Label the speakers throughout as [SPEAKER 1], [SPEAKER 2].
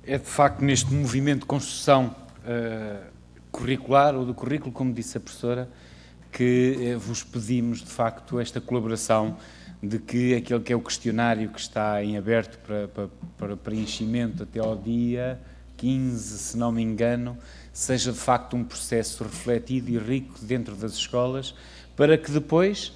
[SPEAKER 1] É de facto neste movimento de construção curricular, ou do currículo, como disse a professora, que vos pedimos de facto esta colaboração de que aquele que é o questionário que está em aberto para preenchimento até ao dia 15, se não me engano, seja de facto um processo refletido e rico dentro das escolas, para que depois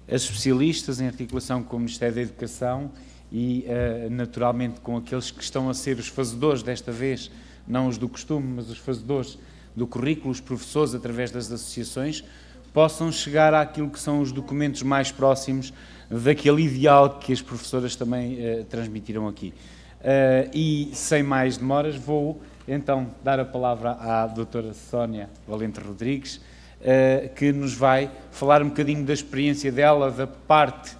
[SPEAKER 1] as especialistas, em articulação com o Ministério da Educação e naturalmente com aqueles que estão a ser os fazedores desta vez, não os do costume, mas os fazedores do currículo, os professores através das associações, possam chegar àquilo que são os documentos mais próximos daquele ideal que as professoras também transmitiram aqui. E sem mais demoras vou então dar a palavra à doutora Sónia Valente Rodrigues, que nos vai falar um bocadinho da experiência dela, da parte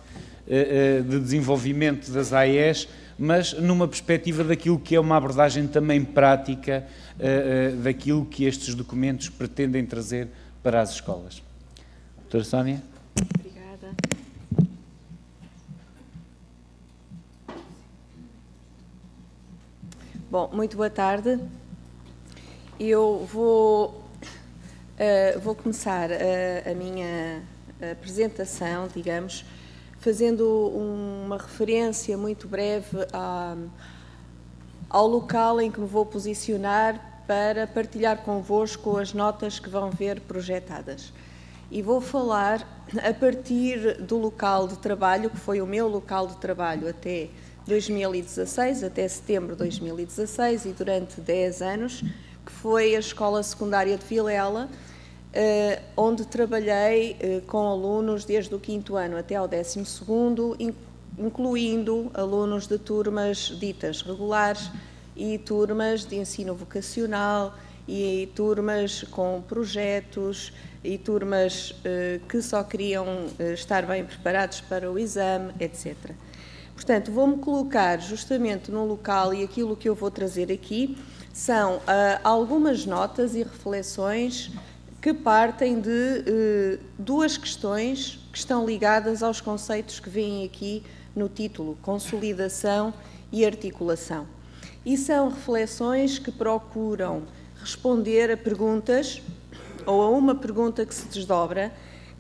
[SPEAKER 1] de desenvolvimento das AES, mas numa perspectiva daquilo que é uma abordagem também prática daquilo que estes documentos pretendem trazer para as escolas. Doutora Sónia.
[SPEAKER 2] Obrigada. Bom, muito boa tarde. Eu vou começar a minha apresentação, digamos, fazendo uma referência muito breve ao local em que me vou posicionar para partilhar convosco as notas que vão ver projetadas. E vou falar a partir do local de trabalho, que foi o meu local de trabalho até 2016, até setembro de 2016, e durante 10 anos, que foi a Escola Secundária de Vilela, onde trabalhei com alunos desde o 5º ano até ao 12º, incluindo alunos de turmas ditas regulares e turmas de ensino vocacional e turmas com projetos e turmas que só queriam estar bem preparados para o exame, etc. Portanto, vou-me colocar justamente no local, e aquilo que eu vou trazer aqui são algumas notas e reflexões que partem de duas questões que estão ligadas aos conceitos que vêm aqui no título, consolidação e articulação. E são reflexões que procuram responder a perguntas, ou a uma pergunta que se desdobra,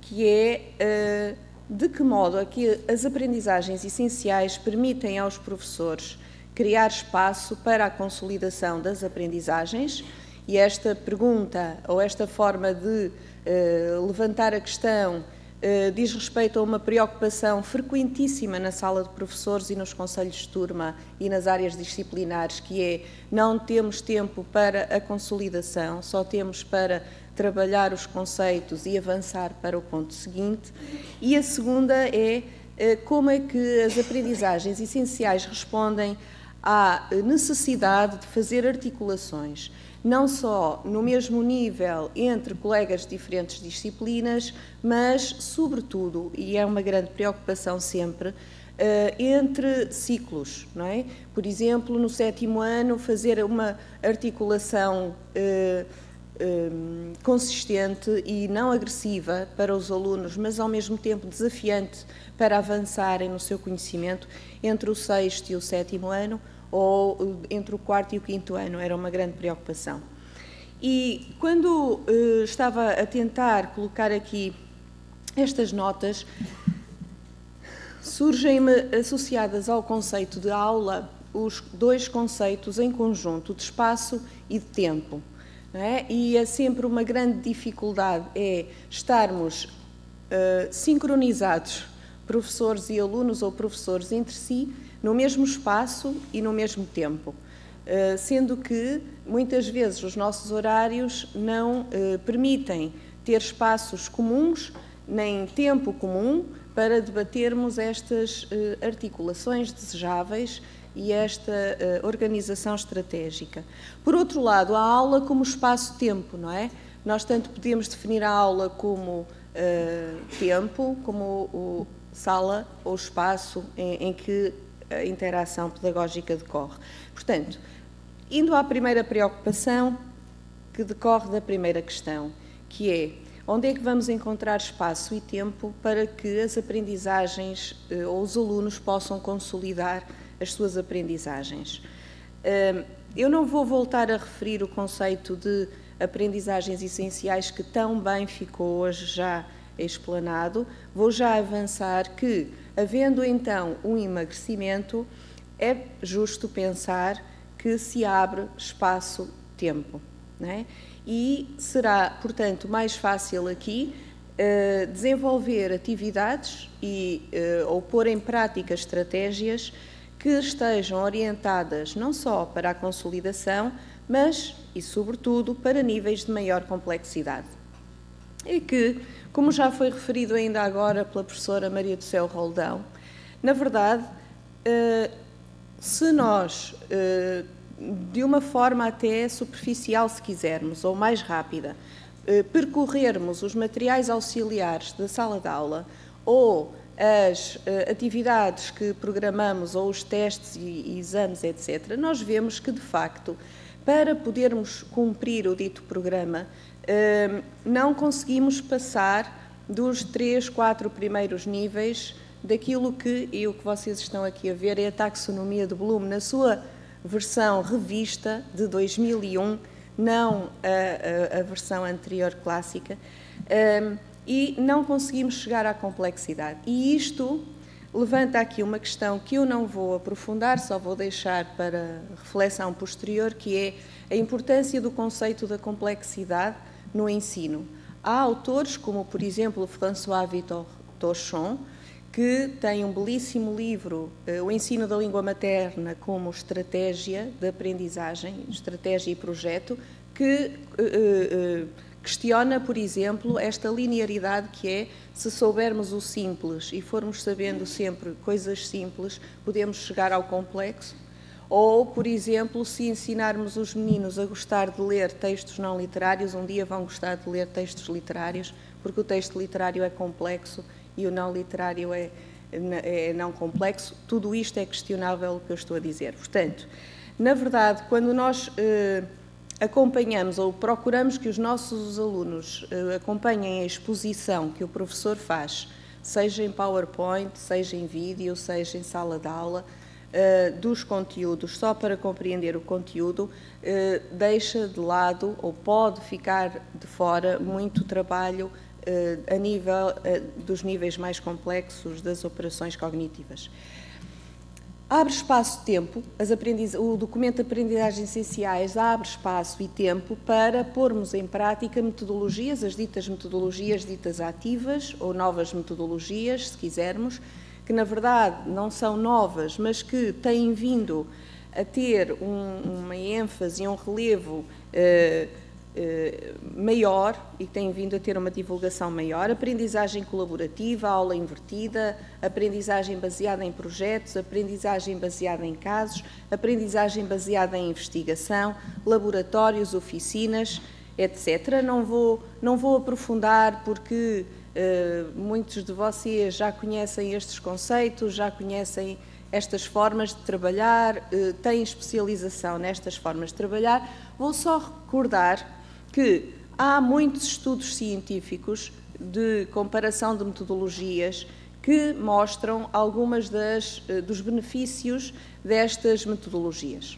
[SPEAKER 2] que é de que modo é que as aprendizagens essenciais permitem aos professores criar espaço para a consolidação das aprendizagens. E esta pergunta, ou esta forma de levantar a questão, diz respeito a uma preocupação frequentíssima na sala de professores e nos conselhos de turma e nas áreas disciplinares, que é: não temos tempo para a consolidação, só temos para trabalhar os conceitos e avançar para o ponto seguinte. E a segunda é como é que as aprendizagens essenciais respondem à necessidade de fazer articulações, não só no mesmo nível entre colegas de diferentes disciplinas, mas, sobretudo, e é uma grande preocupação sempre, entre ciclos, não é? Por exemplo, no 7º ano, fazer uma articulação consistente e não agressiva para os alunos, mas ao mesmo tempo desafiante para avançarem no seu conhecimento entre o 6º e o 7º ano, ou entre o 4º e o 5º ano, era uma grande preocupação. E quando estava a tentar colocar aqui estas notas, surgem-me associadas ao conceito de aula os dois conceitos em conjunto, de espaço e de tempo. Não é? E é sempre uma grande dificuldade estarmos sincronizados, professores e alunos, ou professores entre si, no mesmo espaço e no mesmo tempo, sendo que muitas vezes os nossos horários não permitem ter espaços comuns, nem tempo comum, para debatermos estas articulações desejáveis e esta organização estratégica. Por outro lado, a aula como espaço-tempo, não é? Nós tanto podemos definir a aula como tempo, como sala ou espaço em que a interação pedagógica decorre. Portanto, indo à primeira preocupação que decorre da primeira questão, que é: onde é que vamos encontrar espaço e tempo para que as aprendizagens ou os alunos possam consolidar as suas aprendizagens? Eu não vou voltar a referir o conceito de aprendizagens essenciais que tão bem ficou hoje já explanado. Vou já avançar que, havendo então um emagrecimento, é justo pensar que se abre espaço-tempo, não é? E será, portanto, mais fácil aqui desenvolver atividades ou pôr em prática estratégias que estejam orientadas não só para a consolidação, mas, e sobretudo, para níveis de maior complexidade. E que, como já foi referido ainda agora pela professora Maria do Céu Roldão, na verdade, se nós, de uma forma até superficial, se quisermos, ou mais rápida, percorrermos os materiais auxiliares da sala de aula ou as atividades que programamos ou os testes e exames, etc., nós vemos que, de facto, para podermos cumprir o dito programa, não conseguimos passar dos 3, 4 primeiros níveis daquilo que, e o que vocês estão aqui a ver, é a taxonomia de Bloom, na sua versão revista de 2001, não a versão anterior clássica, e não conseguimos chegar à complexidade. E isto levanta aqui uma questão que eu não vou aprofundar, só vou deixar para reflexão posterior, que é a importância do conceito da complexidade no ensino. Há autores, como por exemplo François-Victor Tochon, que tem um belíssimo livro, O Ensino da Língua Materna como Estratégia de Aprendizagem, Estratégia e Projeto, que questiona, por exemplo, esta linearidade que é, se soubermos o simples e formos sabendo sempre coisas simples, podemos chegar ao complexo. Ou, por exemplo, se ensinarmos os meninos a gostar de ler textos não literários, um dia vão gostar de ler textos literários, porque o texto literário é complexo e o não literário é não complexo. Tudo isto é questionável o que eu estou a dizer. Portanto, na verdade, quando nós acompanhamos ou procuramos que os nossos alunos acompanhem a exposição que o professor faz, seja em PowerPoint, seja em vídeo, seja em sala de aula, dos conteúdos, só para compreender o conteúdo, deixa de lado ou pode ficar de fora muito trabalho a nível dos níveis mais complexos das operações cognitivas. Abre espaço-tempo, o documento de aprendizagens essenciais abre espaço e tempo para pormos em prática metodologias, as ditas metodologias ditas ativas ou novas metodologias, se quisermos, que na verdade não são novas, mas que têm vindo a ter uma ênfase e um relevo maior e que têm vindo a ter uma divulgação maior. Aprendizagem colaborativa, aula invertida, aprendizagem baseada em projetos, aprendizagem baseada em casos, aprendizagem baseada em investigação, laboratórios, oficinas, etc. Não vou aprofundar porque muitos de vocês já conhecem estes conceitos, já conhecem estas formas de trabalhar, têm especialização nestas formas de trabalhar. Vou só recordar que há muitos estudos científicos de comparação de metodologias que mostram algumas dos benefícios destas metodologias.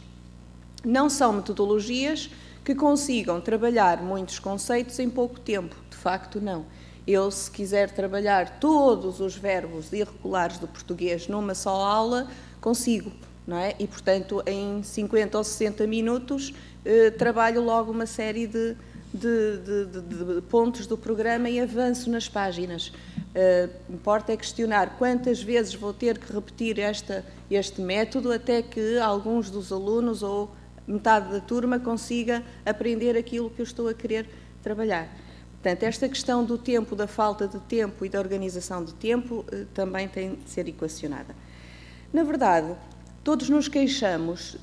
[SPEAKER 2] Não são metodologias que consigam trabalhar muitos conceitos em pouco tempo, de facto não. Eu, se quiser trabalhar todos os verbos irregulares do português numa só aula, consigo, não é? E, portanto, em 50 ou 60 minutos, trabalho logo uma série de pontos do programa e avanço nas páginas. Importa é questionar quantas vezes vou ter que repetir este método até que alguns dos alunos ou metade da turma consiga aprender aquilo que eu estou a querer trabalhar. Portanto, esta questão do tempo, da falta de tempo e da organização de tempo também tem de ser equacionada. Na verdade, todos nos queixamos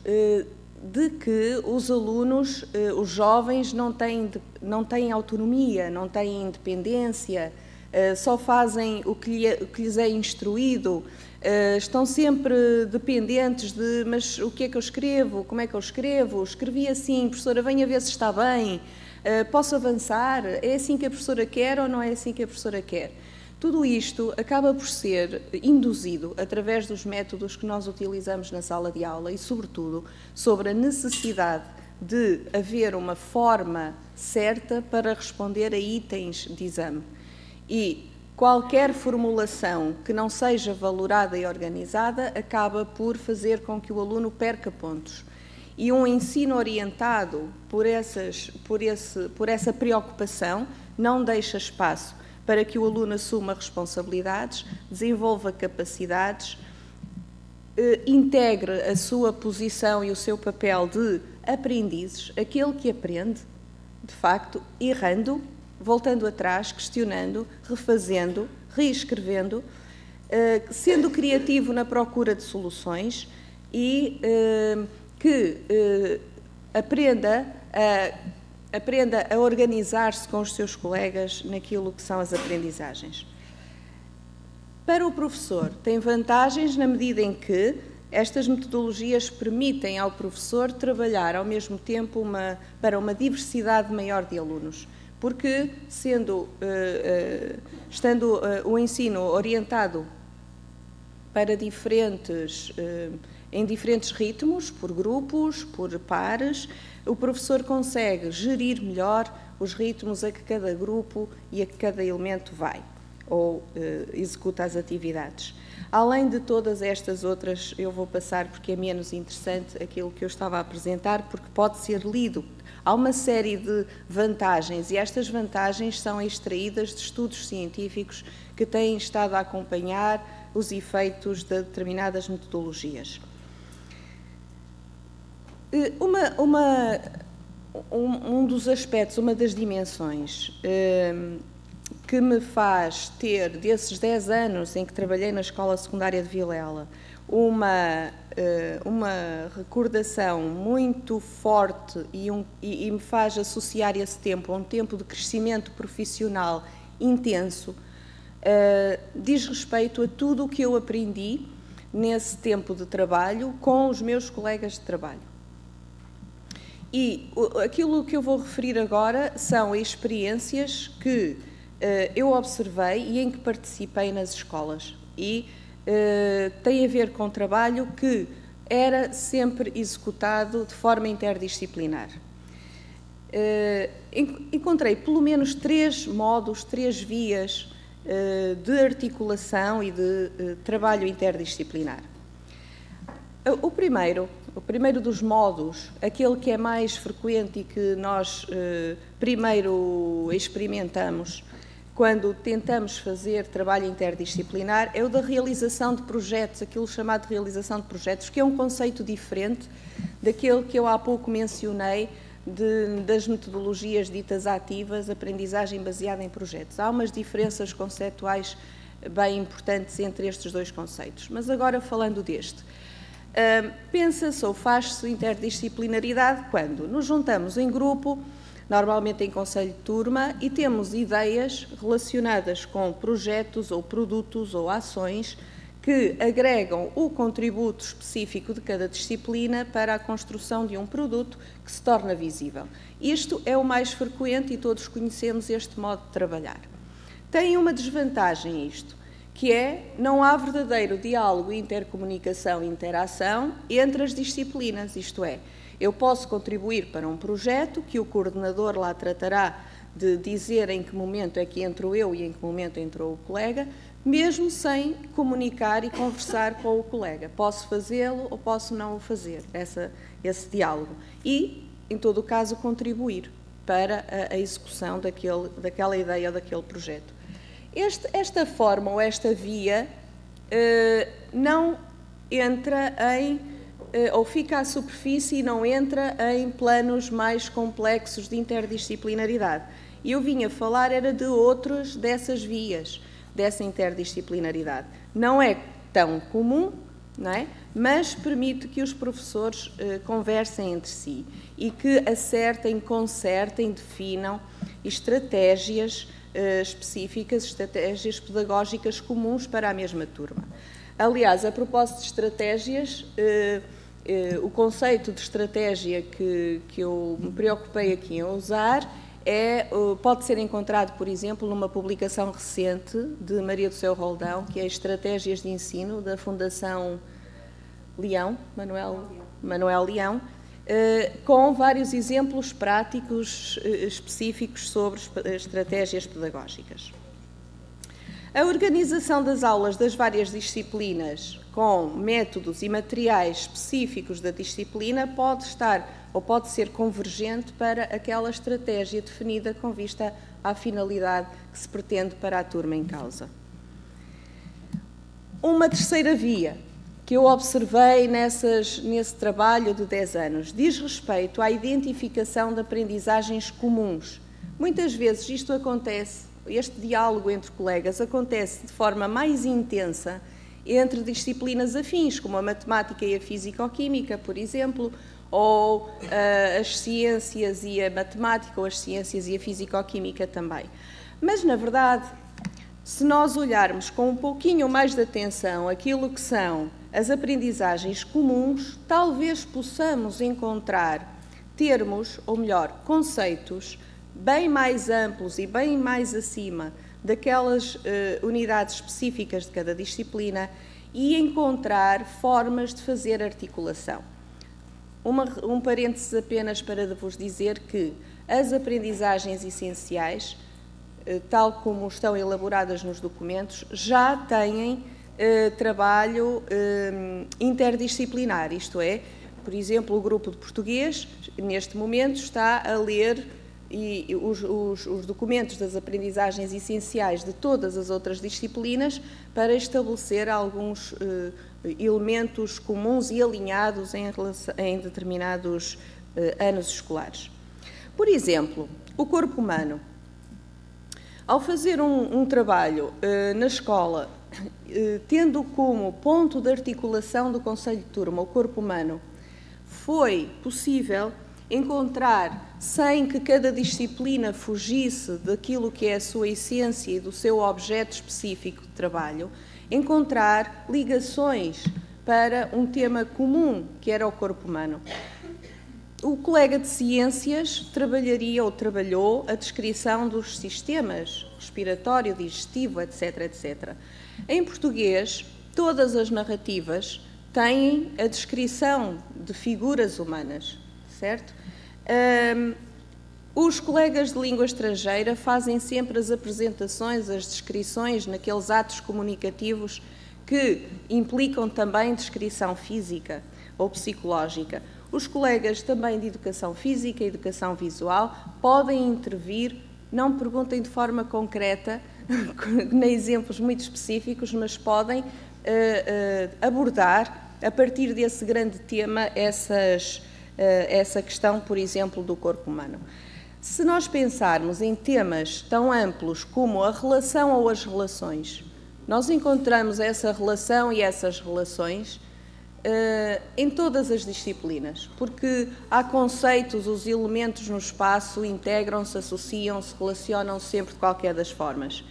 [SPEAKER 2] de que os alunos, os jovens, não têm autonomia, não têm independência, só fazem o que lhes é instruído, estão sempre dependentes de mas o que é que eu escrevo, como é que eu escrevo, escrevi assim, professora, venha ver se está bem, posso avançar, é assim que a professora quer ou não é assim que a professora quer? Tudo isto acaba por ser induzido através dos métodos que nós utilizamos na sala de aula e, sobretudo, sobre a necessidade de haver uma forma certa para responder a itens de exame. E qualquer formulação que não seja valorada e organizada acaba por fazer com que o aluno perca pontos. E um ensino orientado por essa preocupação não deixa espaço para que o aluno assuma responsabilidades, desenvolva capacidades, integre a sua posição e o seu papel de aprendizes, aquele que aprende, de facto, errando, voltando atrás, questionando, refazendo, reescrevendo, sendo criativo na procura de soluções e que aprenda a organizar-se com os seus colegas naquilo que são as aprendizagens. Para o professor, tem vantagens na medida em que estas metodologias permitem ao professor trabalhar ao mesmo tempo para uma diversidade maior de alunos, porque estando o ensino orientado para em diferentes ritmos, por grupos, por pares, o professor consegue gerir melhor os ritmos a que cada grupo e a que cada elemento vai ou executa as atividades. Além de todas estas outras, eu vou passar porque é menos interessante aquilo que eu estava a apresentar, porque pode ser lido. Há uma série de vantagens e estas vantagens são extraídas de estudos científicos que têm estado a acompanhar os efeitos de determinadas metodologias. Um dos aspectos, uma das dimensões que me faz ter, desses 10 anos em que trabalhei na Escola Secundária de Vilela, uma recordação muito forte e me faz associar esse tempo a um tempo de crescimento profissional intenso, diz respeito a tudo o que eu aprendi nesse tempo de trabalho com os meus colegas de trabalho. E aquilo que eu vou referir agora são experiências que eu observei e em que participei nas escolas. E tem a ver com trabalho que era sempre executado de forma interdisciplinar. Encontrei pelo menos 3 modos, 3 vias de articulação e de trabalho interdisciplinar. O primeiro dos modos, aquele que é mais frequente e que nós primeiro experimentamos quando tentamos fazer trabalho interdisciplinar, é o da realização de projetos, aquilo chamado de realização de projetos, que é um conceito diferente daquele que eu há pouco mencionei das metodologias ditas ativas, aprendizagem baseada em projetos. Há umas diferenças conceituais bem importantes entre estes dois conceitos. Mas agora falando deste. Pensa-se ou faz-se interdisciplinaridade quando nos juntamos em grupo, normalmente em conselho de turma, e temos ideias relacionadas com projetos ou produtos ou ações que agregam o contributo específico de cada disciplina para a construção de um produto que se torna visível. Isto é o mais frequente e todos conhecemos este modo de trabalhar. Tem uma desvantagem isto, que é não há verdadeiro diálogo, intercomunicação e interação entre as disciplinas, isto é, eu posso contribuir para um projeto que o coordenador lá tratará de dizer em que momento é que entro eu e em que momento entrou o colega, mesmo sem comunicar e conversar com o colega. Posso fazê-lo ou posso não o fazer, esse diálogo. E, em todo o caso, contribuir para a execução daquela ideia ou daquele projeto. Esta forma ou esta via não entra ou fica à superfície e não entra em planos mais complexos de interdisciplinaridade. E eu vinha falar era de outras dessas vias, dessa interdisciplinaridade. Não é tão comum, não é? Mas permite que os professores conversem entre si e que acertem, concertem, definam estratégias específicas, estratégias pedagógicas comuns para a mesma turma. Aliás, a propósito de estratégias, o conceito de estratégia que eu me preocupei aqui em usar pode ser encontrado, por exemplo, numa publicação recente de Maria do Céu Roldão, que é Estratégias de Ensino, da Fundação Leão, Manuel Leão, com vários exemplos práticos específicos sobre estratégias pedagógicas. A organização das aulas das várias disciplinas com métodos e materiais específicos da disciplina pode ser convergente para aquela estratégia definida com vista à finalidade que se pretende para a turma em causa. Uma terceira via que eu observei nesse trabalho de 10 anos diz respeito à identificação de aprendizagens comuns. Muitas vezes isto acontece, este diálogo entre colegas acontece de forma mais intensa entre disciplinas afins, como a matemática e a físico-química, por exemplo, ou as ciências e a matemática, ou as ciências e a físico-química também. Mas, na verdade, se nós olharmos com um pouquinho mais de atenção aquilo que são as aprendizagens comuns, talvez possamos encontrar termos, ou melhor, conceitos bem mais amplos e bem mais acima daquelas unidades específicas de cada disciplina e encontrar formas de fazer articulação. Um parênteses apenas para vos dizer que as aprendizagens essenciais, tal como estão elaboradas nos documentos, já têm trabalho interdisciplinar, isto é, por exemplo, o grupo de português, neste momento, está a ler os documentos das aprendizagens essenciais de todas as outras disciplinas para estabelecer alguns elementos comuns e alinhados em determinados anos escolares. Por exemplo, o corpo humano. Ao fazer um trabalho na escola, tendo como ponto de articulação do conselho de turma o corpo humano, foi possível encontrar, sem que cada disciplina fugisse daquilo que é a sua essência e do seu objeto específico de trabalho, encontrar ligações para um tema comum, que era o corpo humano. O colega de ciências trabalhou a descrição dos sistemas respiratório, digestivo, etc., etc. Em português, todas as narrativas têm a descrição de figuras humanas, certo? Os colegas de língua estrangeira fazem sempre as apresentações, as descrições naqueles atos comunicativos que implicam também descrição física ou psicológica. Os colegas também de educação física e educação visual podem intervir, não perguntem de forma concreta, nem exemplos muito específicos, mas podem abordar, a partir desse grande tema, essa questão, por exemplo, do corpo humano. Se nós pensarmos em temas tão amplos como a relação ou as relações, nós encontramos essa relação e essas relações em todas as disciplinas, porque há conceitos, os elementos no espaço integram-se, associam-se, relacionam-se sempre de qualquer das formas.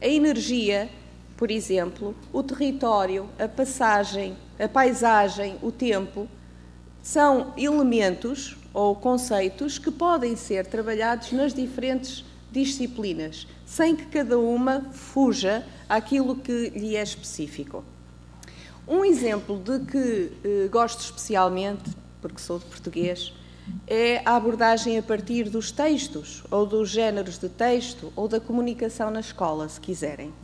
[SPEAKER 2] A energia, por exemplo, o território, a passagem, a paisagem, o tempo, são elementos ou conceitos que podem ser trabalhados nas diferentes disciplinas, sem que cada uma fuja àquilo que lhe é específico. Um exemplo de que gosto especialmente, porque sou de português, é a abordagem a partir dos textos, ou dos géneros de texto, ou da comunicação na escola, se quiserem.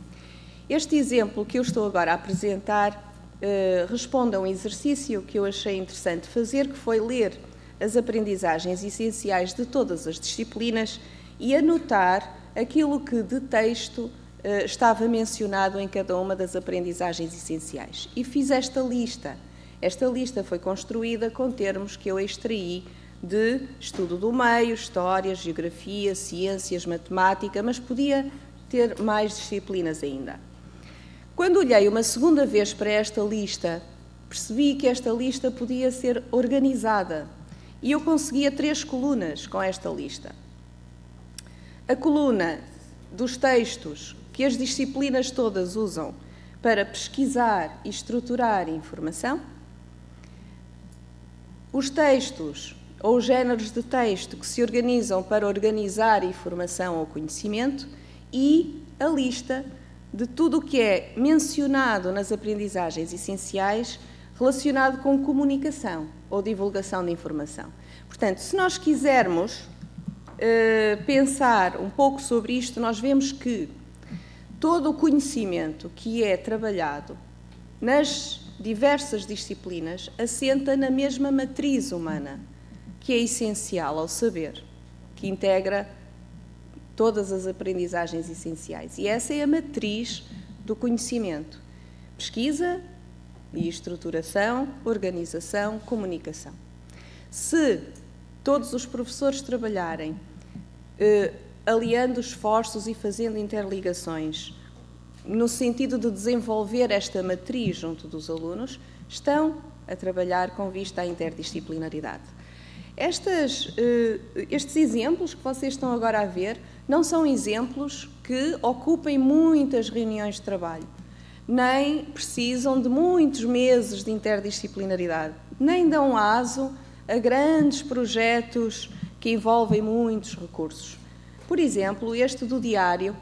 [SPEAKER 2] Este exemplo que eu estou agora a apresentar responde a um exercício que eu achei interessante fazer, que foi ler as aprendizagens essenciais de todas as disciplinas e anotar aquilo que de texto estava mencionado em cada uma das aprendizagens essenciais. E fiz esta lista. Esta lista foi construída com termos que eu extraí de estudo do meio, história, geografia, ciências, matemática, mas podia ter mais disciplinas ainda. Quando olhei uma segunda vez para esta lista, percebi que esta lista podia ser organizada e eu conseguia 3 colunas com esta lista. A coluna dos textos que as disciplinas todas usam para pesquisar e estruturar informação, os textos ou géneros de texto que se organizam para organizar informação ou conhecimento, e a lista de tudo o que é mencionado nas aprendizagens essenciais relacionado com comunicação ou divulgação de informação. Portanto, se nós quisermos pensar um pouco sobre isto, nós vemos que todo o conhecimento que é trabalhado nas diversas disciplinas assenta na mesma matriz humana, que é essencial ao saber, que integra todas as aprendizagens essenciais. E essa é a matriz do conhecimento. Pesquisa e estruturação, organização, comunicação. Se todos os professores trabalharem aliando esforços e fazendo interligações no sentido de desenvolver esta matriz junto dos alunos, estão a trabalhar com vista à interdisciplinaridade. Estes exemplos que vocês estão agora a ver não são exemplos que ocupem muitas reuniões de trabalho, nem precisam de muitos meses de interdisciplinaridade, nem dão aso a grandes projetos que envolvem muitos recursos. Por exemplo, este do diário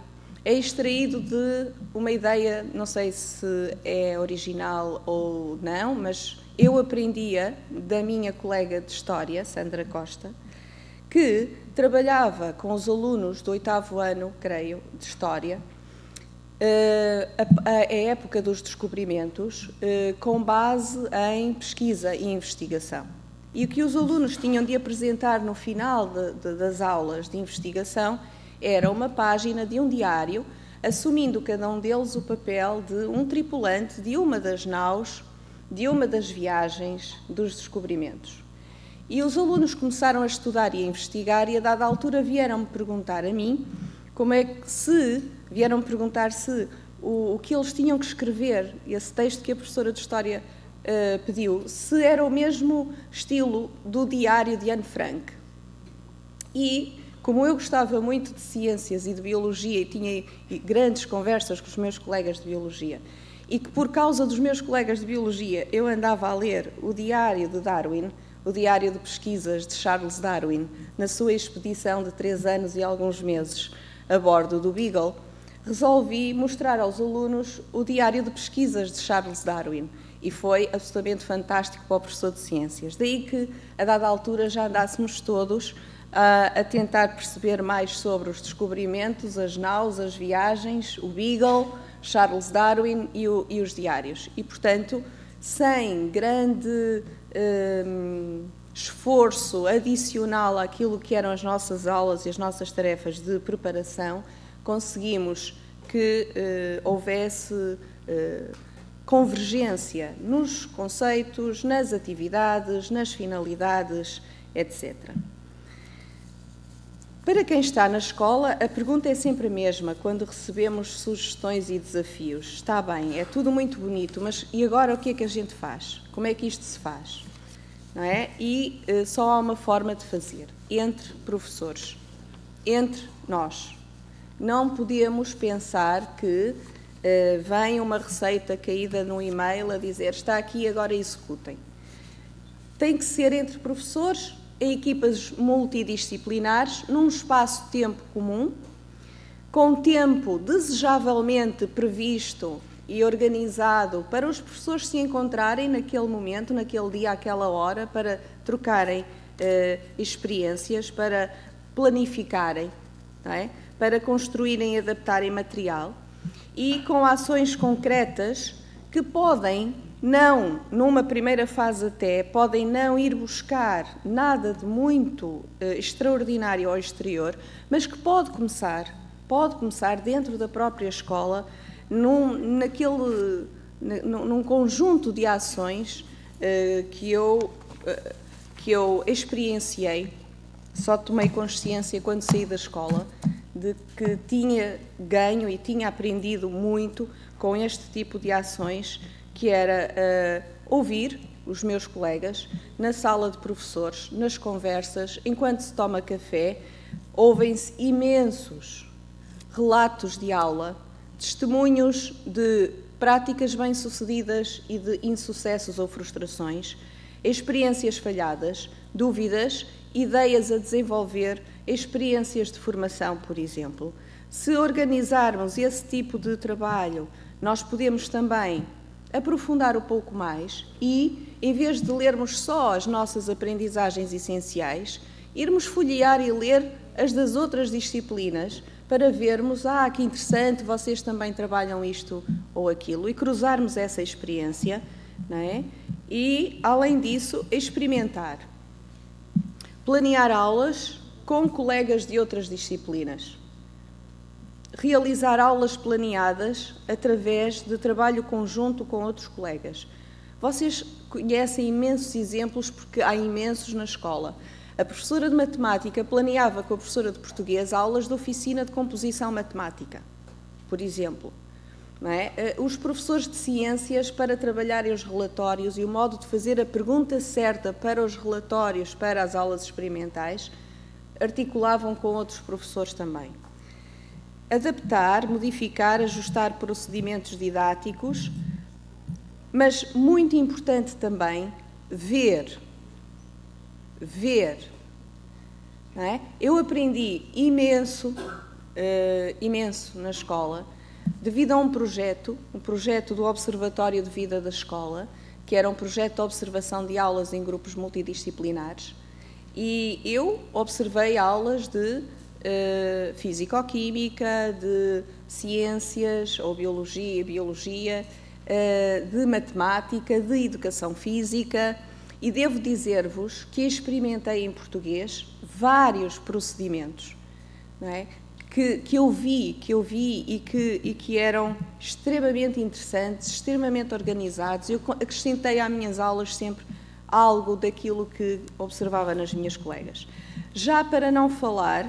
[SPEAKER 2] é extraído de uma ideia, não sei se é original ou não, mas eu aprendia da minha colega de História, Sandra Costa, que trabalhava com os alunos do 8º ano, creio, de História, a época dos descobrimentos, com base em pesquisa e investigação. E o que os alunos tinham de apresentar no final das aulas de investigação era uma página de um diário, assumindo cada um deles o papel de um tripulante de uma das naus, de uma das viagens dos descobrimentos. E os alunos começaram a estudar e a investigar e, a dada altura, vieram-me perguntar a mim vieram-me perguntar se o que eles tinham que escrever, esse texto que a professora de História pediu, se era o mesmo estilo do diário de Anne Frank. E, como eu gostava muito de ciências e de biologia e tinha grandes conversas com os meus colegas de biologia, e que por causa dos meus colegas de biologia eu andava a ler o diário de Darwin, o diário de pesquisas de Charles Darwin, na sua expedição de 3 anos e alguns meses a bordo do Beagle, resolvi mostrar aos alunos o diário de pesquisas de Charles Darwin. E foi absolutamente fantástico para o professor de ciências. Daí que, a dada altura, já andássemos todos a tentar perceber mais sobre os descobrimentos, as naus, as viagens, o Beagle, Charles Darwin e os diários. E, portanto, sem grande esforço adicional àquilo que eram as nossas aulas e as nossas tarefas de preparação, conseguimos que houvesse convergência nos conceitos, nas atividades, nas finalidades, etc. Para quem está na escola, a pergunta é sempre a mesma quando recebemos sugestões e desafios. Está bem, é tudo muito bonito, mas e agora o que é que a gente faz? Como é que isto se faz? Não é? E só há uma forma de fazer, entre professores, entre nós. Não podemos pensar que vem uma receita caída no e-mail a dizer está aqui, agora executem. Tem que ser entre professores, em equipas multidisciplinares, num espaço-tempo comum, com tempo desejavelmente previsto e organizado para os professores se encontrarem naquele momento, naquele dia, àquela hora, para trocarem experiências, para planificarem, não é? Para construírem e adaptarem material, e com ações concretas que podem não, numa primeira fase até, podem não ir buscar nada de muito extraordinário ao exterior, mas que pode começar dentro da própria escola, num conjunto de ações que eu experienciei, só tomei consciência quando saí da escola, de que tinha ganho e tinha aprendido muito com este tipo de ações, que era ouvir os meus colegas na sala de professores, nas conversas, enquanto se toma café, ouvem-se imensos relatos de aula, testemunhos de práticas bem-sucedidas e de insucessos ou frustrações, experiências falhadas, dúvidas, ideias a desenvolver, experiências de formação, por exemplo. Se organizarmos esse tipo de trabalho, nós podemos também aprofundar um pouco mais e, em vez de lermos só as nossas aprendizagens essenciais, irmos folhear e ler as das outras disciplinas para vermos, que interessante, vocês também trabalham isto ou aquilo, e cruzarmos essa experiência, não é? E, além disso, experimentar. Planear aulas com colegas de outras disciplinas. Realizar aulas planeadas através de trabalho conjunto com outros colegas. Vocês conhecem imensos exemplos, porque há imensos na escola. A professora de matemática planeava com a professora de português aulas de oficina de composição matemática, por exemplo. Não é? Os professores de ciências, para trabalharem os relatórios e o modo de fazer a pergunta certa para os relatórios, para as aulas experimentais, articulavam com outros professores também. Adaptar, modificar, ajustar procedimentos didáticos, mas muito importante também, ver. Não é? Eu aprendi imenso na escola, devido a um projeto do Observatório de Vida da Escola, que era um projeto de observação de aulas em grupos multidisciplinares, e eu observei aulas de físico-química, de ciências ou biologia, de matemática, de educação física, e devo dizer-vos que experimentei em português vários procedimentos, não é? que eu vi e que eram extremamente interessantes, extremamente organizados. Eu acrescentei às minhas aulas sempre algo daquilo que observava nas minhas colegas. Já para não falar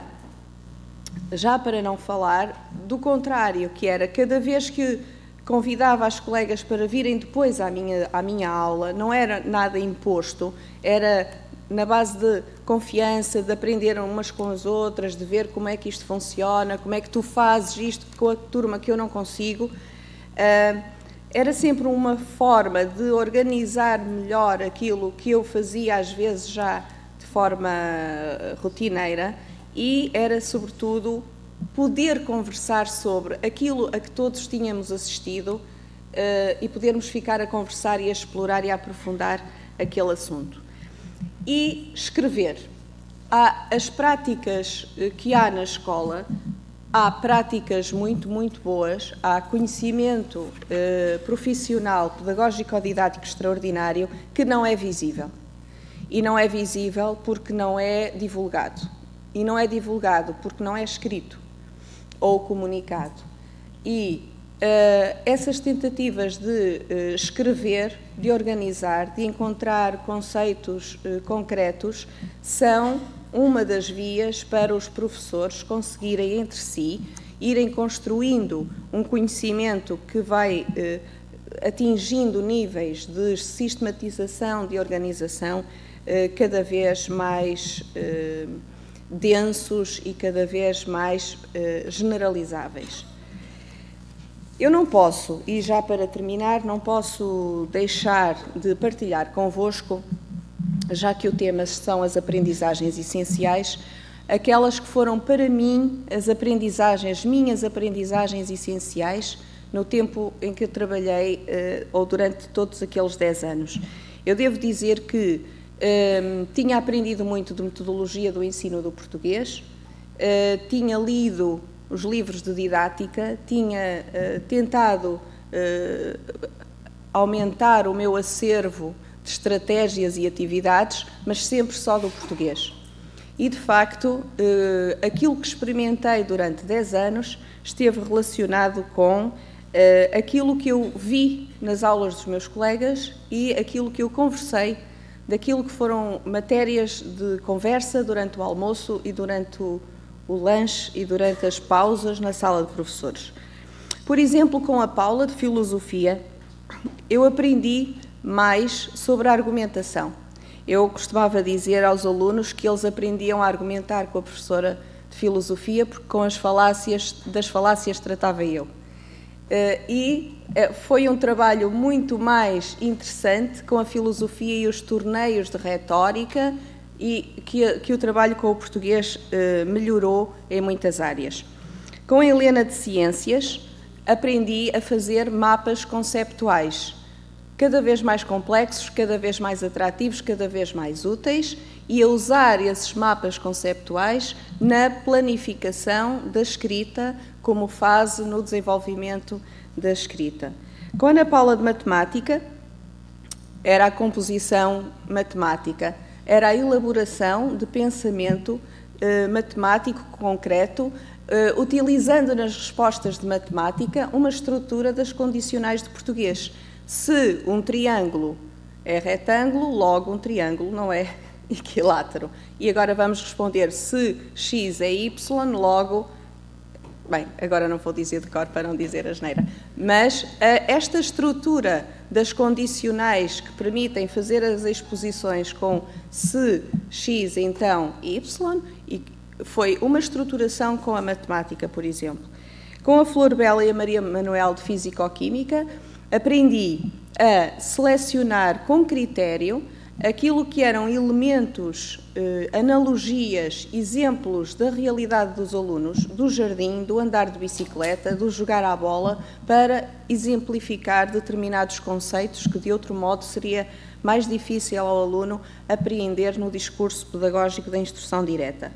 [SPEAKER 2] do contrário, que era cada vez que convidava as colegas para virem depois à minha aula, não era nada imposto, era na base de confiança, de aprender umas com as outras, de ver como é que isto funciona, como é que tu fazes isto com a turma que eu não consigo. Era sempre uma forma de organizar melhor aquilo que eu fazia, às vezes já de forma rotineira, e era, sobretudo, poder conversar sobre aquilo a que todos tínhamos assistido e podermos ficar a conversar e a explorar e a aprofundar aquele assunto. E escrever. Há as práticas que há na escola, há práticas muito, muito boas, há conhecimento profissional, pedagógico-didático extraordinário que não é visível. E não é visível porque não é divulgado. E não é divulgado porque não é escrito ou comunicado. E essas tentativas de escrever, de organizar, de encontrar conceitos concretos, são uma das vias para os professores conseguirem entre si, irem construindo um conhecimento que vai atingindo níveis de sistematização, de organização cada vez mais densos e cada vez mais generalizáveis. Eu não posso, e já para terminar, não posso deixar de partilhar convosco, já que o tema são as aprendizagens essenciais, aquelas que foram para mim minhas aprendizagens essenciais no tempo em que eu trabalhei, ou durante todos aqueles 10 anos. Eu devo dizer que tinha aprendido muito de metodologia do ensino do português, tinha lido os livros de didática, tinha tentado aumentar o meu acervo de estratégias e atividades, mas sempre só do português. E, de facto, aquilo que experimentei durante 10 anos esteve relacionado com aquilo que eu vi nas aulas dos meus colegas e aquilo que eu conversei, daquilo que foram matérias de conversa durante o almoço e durante o lanche e durante as pausas na sala de professores. Por exemplo, com a Paula, de Filosofia, eu aprendi mais sobre a argumentação. Eu costumava dizer aos alunos que eles aprendiam a argumentar com a professora de Filosofia, porque com das falácias tratava eu. Foi um trabalho muito mais interessante com a filosofia e os torneios de retórica e que o trabalho com o português melhorou em muitas áreas. Com a Helena de Ciências, aprendi a fazer mapas conceptuais, cada vez mais complexos, cada vez mais atrativos, cada vez mais úteis, e a usar esses mapas conceptuais na planificação da escrita como fase no desenvolvimento da escrita. Com a Ana Paula de Matemática, era a composição matemática, era a elaboração de pensamento matemático concreto, utilizando nas respostas de matemática uma estrutura das condicionais de português. Se um triângulo é retângulo, logo um triângulo não é equilátero. E agora vamos responder se x é y, logo... Bem, agora não vou dizer de cor para não dizer asneira, mas esta estrutura das condicionais que permitem fazer as exposições com se, x, então y, e foi uma estruturação com a matemática, por exemplo. Com a Flor Bela e a Maria Manuel de Físico-Química, aprendi a selecionar com critério aquilo que eram elementos, analogias, exemplos da realidade dos alunos, do jardim, do andar de bicicleta, do jogar à bola, para exemplificar determinados conceitos que, de outro modo, seria mais difícil ao aluno apreender no discurso pedagógico da instrução direta.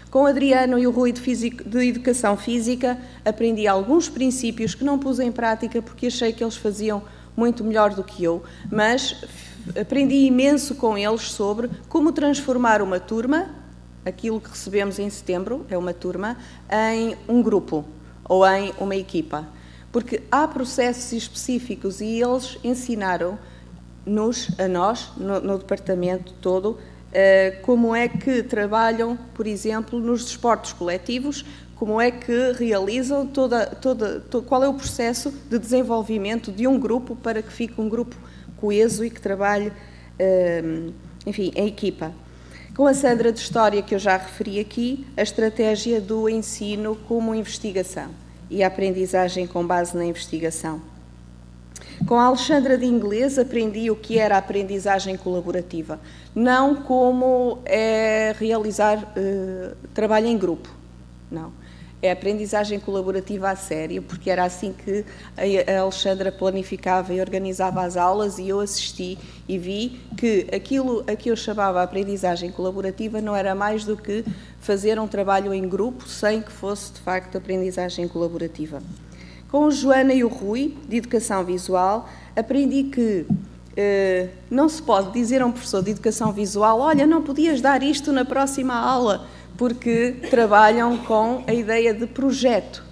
[SPEAKER 2] Com o Adriano e o Rui de Educação Física, aprendi alguns princípios que não pus em prática porque achei que eles faziam muito melhor do que eu, mas aprendi imenso com eles sobre como transformar uma turma, aquilo que recebemos em setembro, é uma turma, em um grupo ou em uma equipa. Porque há processos específicos e eles ensinaram-nos, a nós, no departamento todo, como é que trabalham, por exemplo, nos desportos coletivos, como é que realizam qual é o processo de desenvolvimento de um grupo para que fique um grupo coeso e que trabalhe, enfim, em equipa. Com a Sandra de História, que eu já referi aqui, a estratégia do ensino como investigação e a aprendizagem com base na investigação. Com a Alexandra de Inglês, aprendi o que era a aprendizagem colaborativa, não como realizar trabalho em grupo, não. É aprendizagem colaborativa a sério, porque era assim que a Alexandra planificava e organizava as aulas e eu assisti e vi que aquilo a que eu chamava aprendizagem colaborativa não era mais do que fazer um trabalho em grupo sem que fosse, de facto, aprendizagem colaborativa. Com o Joana e o Rui, de Educação Visual, aprendi que não se pode dizer a um professor de Educação Visual: olha, não podias dar isto na próxima aula, porque trabalham com a ideia de projeto.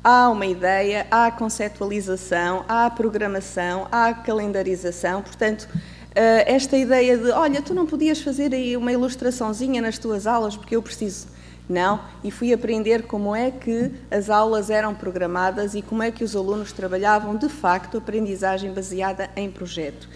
[SPEAKER 2] Há uma ideia, há a conceptualização, há a programação, há a calendarização. Portanto, esta ideia de, olha, tu não podias fazer aí uma ilustraçãozinha nas tuas aulas porque eu preciso. Não, e fui aprender como é que as aulas eram programadas e como é que os alunos trabalhavam, de facto, aprendizagem baseada em projeto.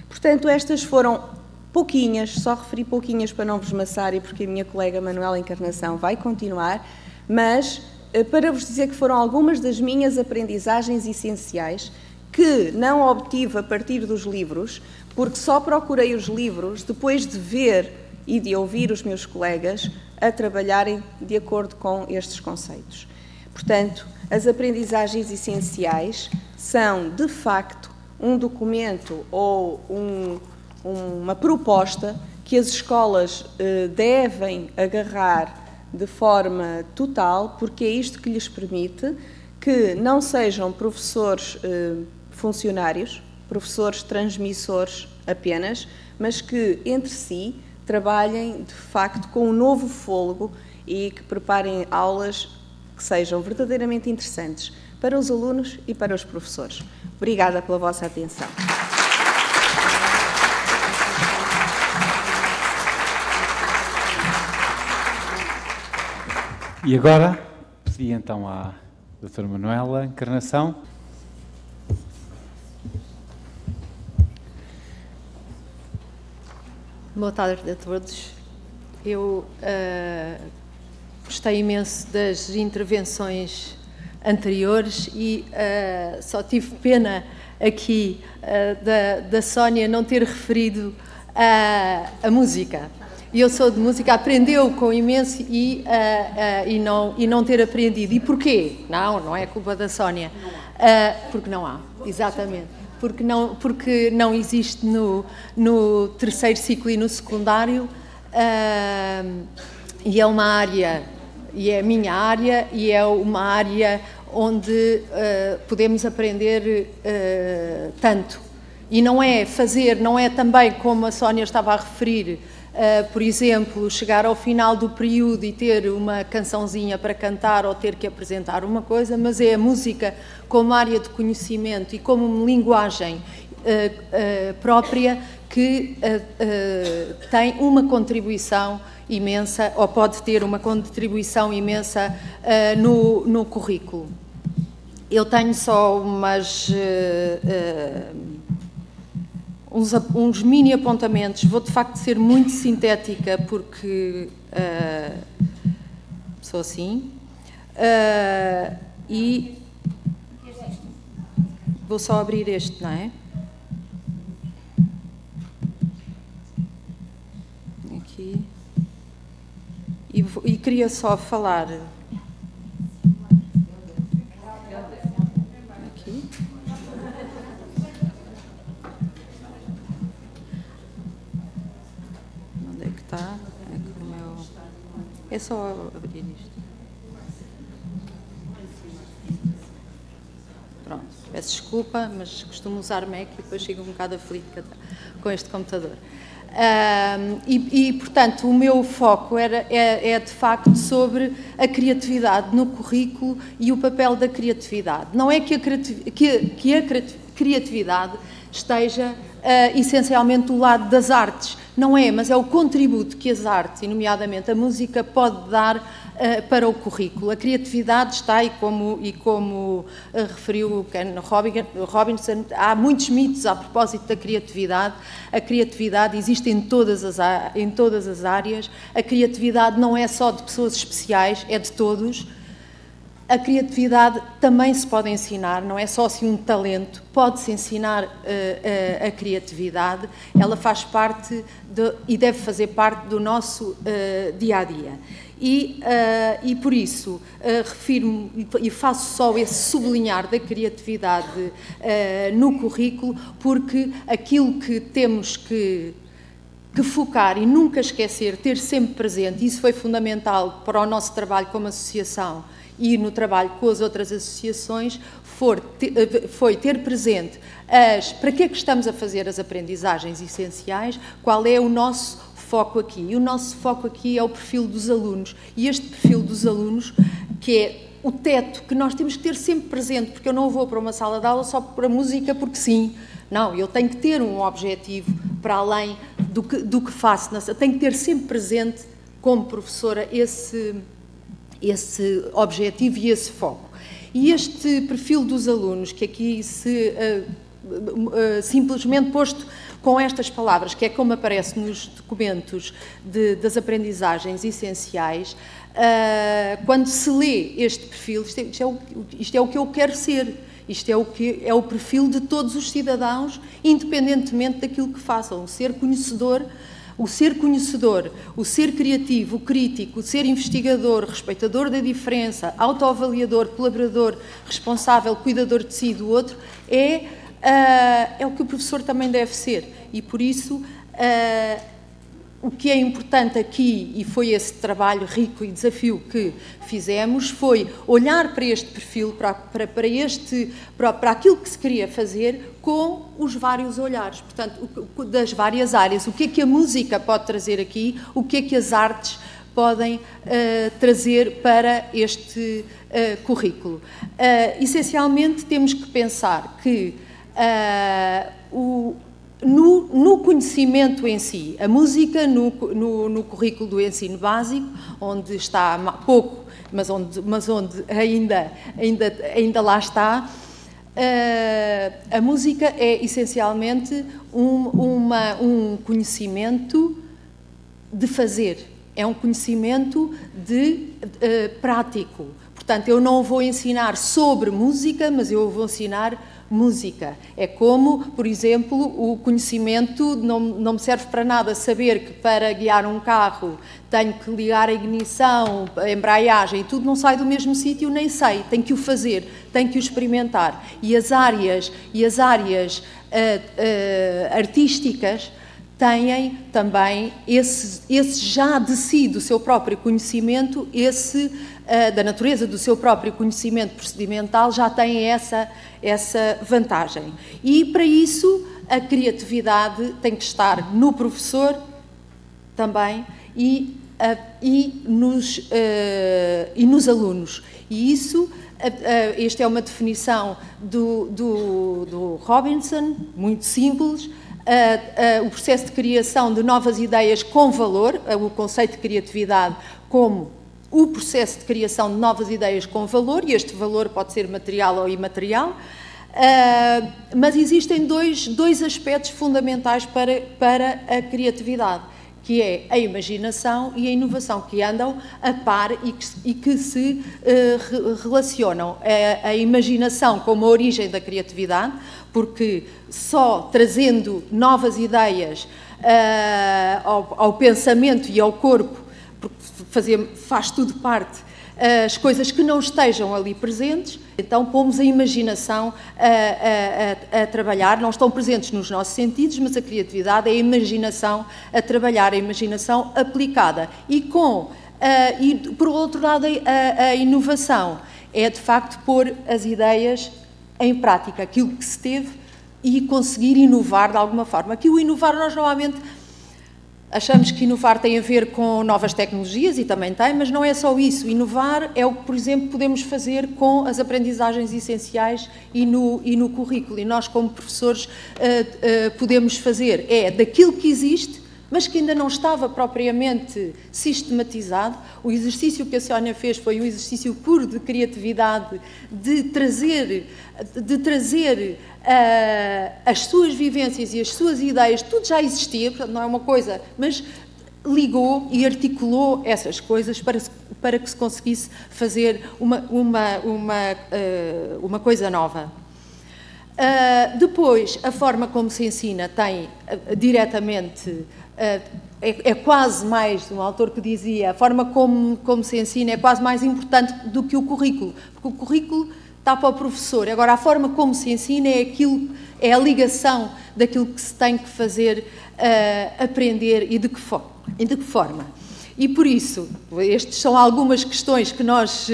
[SPEAKER 2] Portanto, estas foram pouquinhas, só referi pouquinhas para não vos maçar e porque a minha colega Manuela Encarnação vai continuar, mas para vos dizer que foram algumas das minhas aprendizagens essenciais que não obtive a partir dos livros, porque só procurei os livros depois de ver e de ouvir os meus colegas a trabalharem de acordo com estes conceitos. Portanto, as aprendizagens essenciais são, de facto, um documento ou uma proposta que as escolas devem agarrar de forma total, porque é isto que lhes permite que não sejam professores funcionários, professores transmissores apenas, mas que entre si trabalhem de facto com um novo fôlego e que preparem aulas que sejam verdadeiramente interessantes para os alunos e para os professores. Obrigada pela vossa atenção.
[SPEAKER 1] E agora, pedi então à doutora Manuela Encarnação.
[SPEAKER 3] Boa tarde a todos. Eu gostei imenso das intervenções anteriores e só tive pena aqui da Sónia não ter referido a música. E eu sou de música, aprendeu com imenso e não ter aprendido. E porquê? Não é culpa da Sónia. Porque não há, exatamente. Porque não existe no terceiro ciclo e no secundário. E é uma área, e é a minha área, e é uma área onde podemos aprender tanto. E não é também, como a Sónia estava a referir, por exemplo, chegar ao final do período e ter uma cançãozinha para cantar ou ter que apresentar uma coisa, mas é a música como área de conhecimento e como uma linguagem própria que tem uma contribuição imensa, ou pode ter uma contribuição imensa no currículo. Eu tenho só uns mini apontamentos. Vou, de facto, ser muito sintética, porque sou assim. E vou só abrir este, não é? Aqui. E queria só falar... É só abrir isto. Pronto, peço desculpa, mas costumo usar Mac e depois chego um bocado aflita com este computador. Portanto, o meu foco é de facto sobre a criatividade no currículo e o papel da criatividade. Não é que a criatividade esteja essencialmente do lado das artes. Não é, mas é o contributo que as artes, e nomeadamente a música, pode dar para o currículo. A criatividade está, e como referiu o Ken Robinson, há muitos mitos a propósito da criatividade. A criatividade existe em todas as áreas. A criatividade não é só de pessoas especiais, é de todos. A criatividade também se pode ensinar, não é só assim um talento, pode-se ensinar a criatividade, ela faz parte e deve fazer parte do nosso dia-a-dia. E por isso refiro-me e faço só esse sublinhar da criatividade no currículo, porque aquilo que temos que focar e nunca esquecer, ter sempre presente, isso foi fundamental para o nosso trabalho como associação, e no trabalho com as outras associações, foi ter presente para que é que estamos a fazer as aprendizagens essenciais, qual é o nosso foco aqui. E o nosso foco aqui é o perfil dos alunos. E este perfil dos alunos, que é o teto que nós temos que ter sempre presente, porque eu não vou para uma sala de aula só para música porque sim. Não, eu tenho que ter um objetivo para além do que faço. Tenho que ter sempre presente, como professora, esse objetivo e esse foco. E este perfil dos alunos, que aqui simplesmente posto com estas palavras, que é como aparece nos documentos das aprendizagens essenciais, quando se lê este perfil, isto é o que eu quero ser, isto é o perfil de todos os cidadãos, independentemente daquilo que façam, o ser conhecedor, o ser criativo, o crítico, o ser investigador, respeitador da diferença, autoavaliador, colaborador, responsável, cuidador de si e do outro, é o que o professor também deve ser. E, por isso, o que é importante aqui, e foi esse trabalho rico e desafio que fizemos, foi olhar para este perfil, para aquilo que se queria fazer, com os vários olhares, portanto, das várias áreas. O que é que a música pode trazer aqui, o que é que as artes podem trazer para este currículo. Essencialmente, temos que pensar que no conhecimento em si, a música no currículo do ensino básico, onde está pouco, mas onde ainda lá está, a música é essencialmente um conhecimento de fazer, é um conhecimento prático. Portanto, eu não vou ensinar sobre música, mas eu vou ensinar música. É como, por exemplo, o conhecimento não me serve para nada saber que para guiar um carro tenho que ligar a ignição, a embreagem, tudo não sai do mesmo sítio, nem sei, tenho que o fazer, tenho que o experimentar. E as áreas artísticas têm também esse já de si, do seu próprio conhecimento, da natureza do seu próprio conhecimento procedimental, já têm essa vantagem. E, para isso, a criatividade tem que estar no professor também e nos alunos. E isso, esta é uma definição do Robinson, muito simples. O processo de criação de novas ideias com valor, o conceito de criatividade como o processo de criação de novas ideias com valor, e este valor pode ser material ou imaterial, mas existem dois aspectos fundamentais para a criatividade, que é a imaginação e a inovação, que andam a par e que se relacionam. A imaginação como a origem da criatividade, porque só trazendo novas ideias ao pensamento e ao corpo, porque faz tudo parte, as coisas que não estejam ali presentes, então pomos a imaginação a trabalhar, não estão presentes nos nossos sentidos, mas a criatividade é a imaginação a trabalhar, a imaginação aplicada. E por outro lado, a inovação é, de facto, pôr as ideias em prática, aquilo que se teve, e conseguir inovar de alguma forma. Aqui o inovar, nós normalmente achamos que inovar tem a ver com novas tecnologias, e também tem, mas não é só isso. Inovar é o que, por exemplo, podemos fazer com as aprendizagens essenciais e no currículo. E nós, como professores, podemos fazer daquilo que existe, mas que ainda não estava propriamente sistematizado. O exercício que a Sónia fez foi um exercício puro de criatividade, de trazer as suas vivências e as suas ideias, tudo já existia, portanto não é uma coisa, mas ligou e articulou essas coisas para que se conseguisse fazer uma coisa nova. Depois, a forma como se ensina tem diretamente... É quase mais, um autor que dizia, a forma como se ensina é quase mais importante do que o currículo, porque o currículo está para o professor. Agora, a forma como se ensina é a ligação daquilo que se tem que fazer, aprender e de que forma. E por isso, estas são algumas questões que nós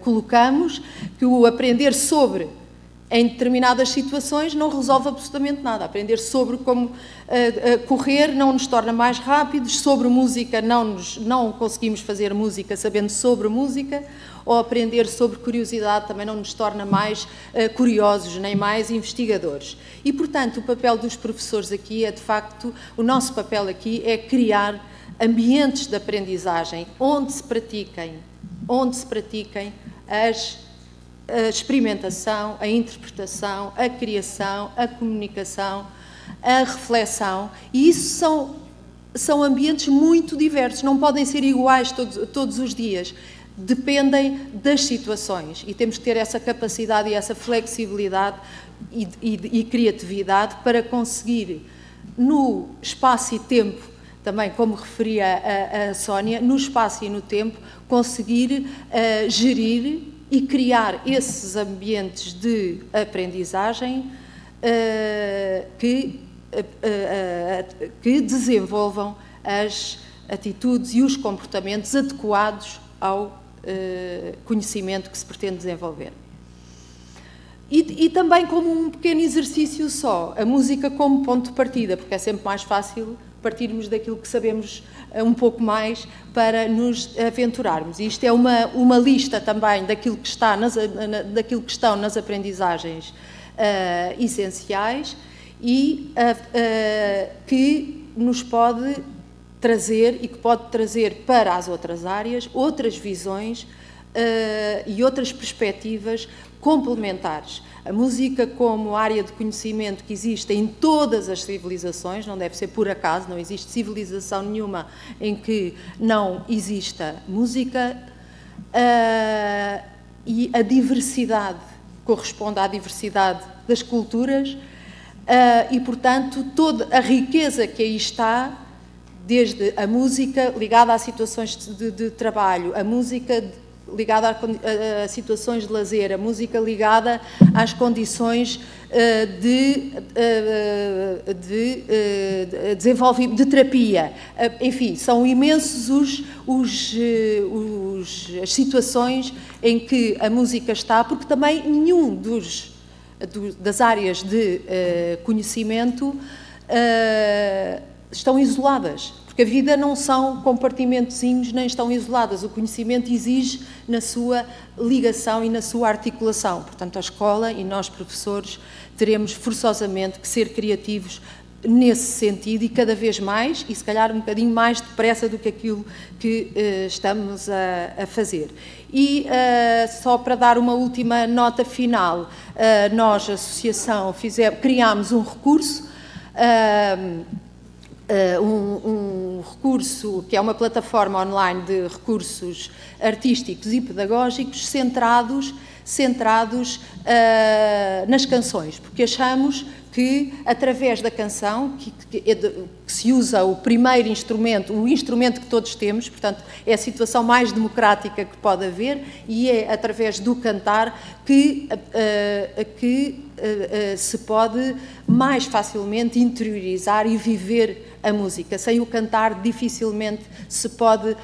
[SPEAKER 3] colocamos, que o aprender sobre em determinadas situações não resolve absolutamente nada. Aprender sobre como correr não nos torna mais rápidos, sobre música não conseguimos fazer música sabendo sobre música, ou aprender sobre curiosidade também não nos torna mais curiosos, nem mais investigadores. E, portanto, o papel dos professores aqui é, de facto, o nosso papel aqui é criar ambientes de aprendizagem onde se pratiquem a experimentação, a interpretação, a criação, a comunicação, a reflexão, e isso são ambientes muito diversos, não podem ser iguais todos os dias, dependem das situações, e temos que ter essa capacidade e essa flexibilidade e criatividade para conseguir, no espaço e tempo, também como referia a Sónia, no espaço e no tempo, conseguir gerir e criar esses ambientes de aprendizagem que desenvolvam as atitudes e os comportamentos adequados ao conhecimento que se pretende desenvolver. E também como um pequeno exercício só, a música como ponto de partida, porque é sempre mais fácil partirmos daquilo que sabemos um pouco mais para nos aventurarmos. E isto é uma lista também daquilo que estão nas aprendizagens essenciais e que nos pode trazer e que pode trazer para as outras áreas outras visões e outras perspectivas complementares. A música como área de conhecimento que existe em todas as civilizações, não deve ser por acaso, não existe civilização nenhuma em que não exista música, e a diversidade corresponde à diversidade das culturas e, portanto, toda a riqueza que aí está, desde a música ligada a situações de trabalho, a música ligada a situações de lazer, a música ligada às condições de desenvolvimento, de terapia. Enfim, são imensos as situações em que a música está, porque também nenhum das áreas de conhecimento estão isoladas. Porque a vida não são compartimentozinhos, nem estão isoladas. O conhecimento exige na sua ligação e na sua articulação. Portanto, a escola e nós, professores, teremos forçosamente que ser criativos nesse sentido e cada vez mais, e se calhar um bocadinho mais depressa do que aquilo que estamos a fazer. E só para dar uma última nota final, nós, a Associação, criámos um recurso, um recurso que é uma plataforma online de recursos artísticos e pedagógicos centrados nas canções, porque achamos que através da canção, que se usa o primeiro instrumento, o instrumento que todos temos, portanto é a situação mais democrática que pode haver, e é através do cantar que se pode mais facilmente interiorizar e viver a música. Sem o cantar dificilmente se pode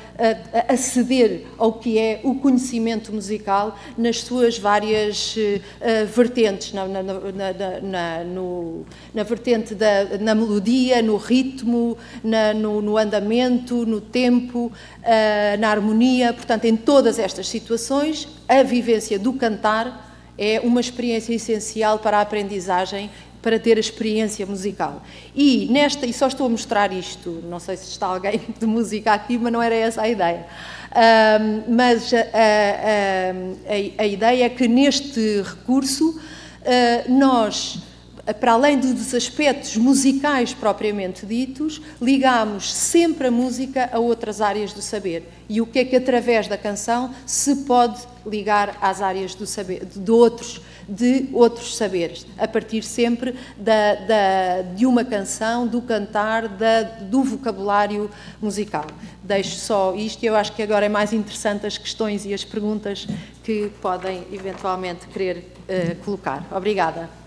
[SPEAKER 3] aceder ao que é o conhecimento musical nas suas várias vertentes, na vertente na melodia, no ritmo, no andamento, no tempo, na harmonia. Portanto, em todas estas situações, a vivência do cantar é uma experiência essencial para a aprendizagem, para ter a experiência musical. E só estou a mostrar isto, não sei se está alguém de música aqui, mas não era essa a ideia. Mas a ideia é que neste recurso nós, para além dos aspectos musicais propriamente ditos, ligamos sempre a música a outras áreas do saber. E o que é que através da canção se pode ligar às áreas do saber, de outros saberes, a partir sempre de uma canção, do cantar, do vocabulário musical. Deixo só isto e eu acho que agora é mais interessante as questões e as perguntas que podem eventualmente querer colocar. Obrigada.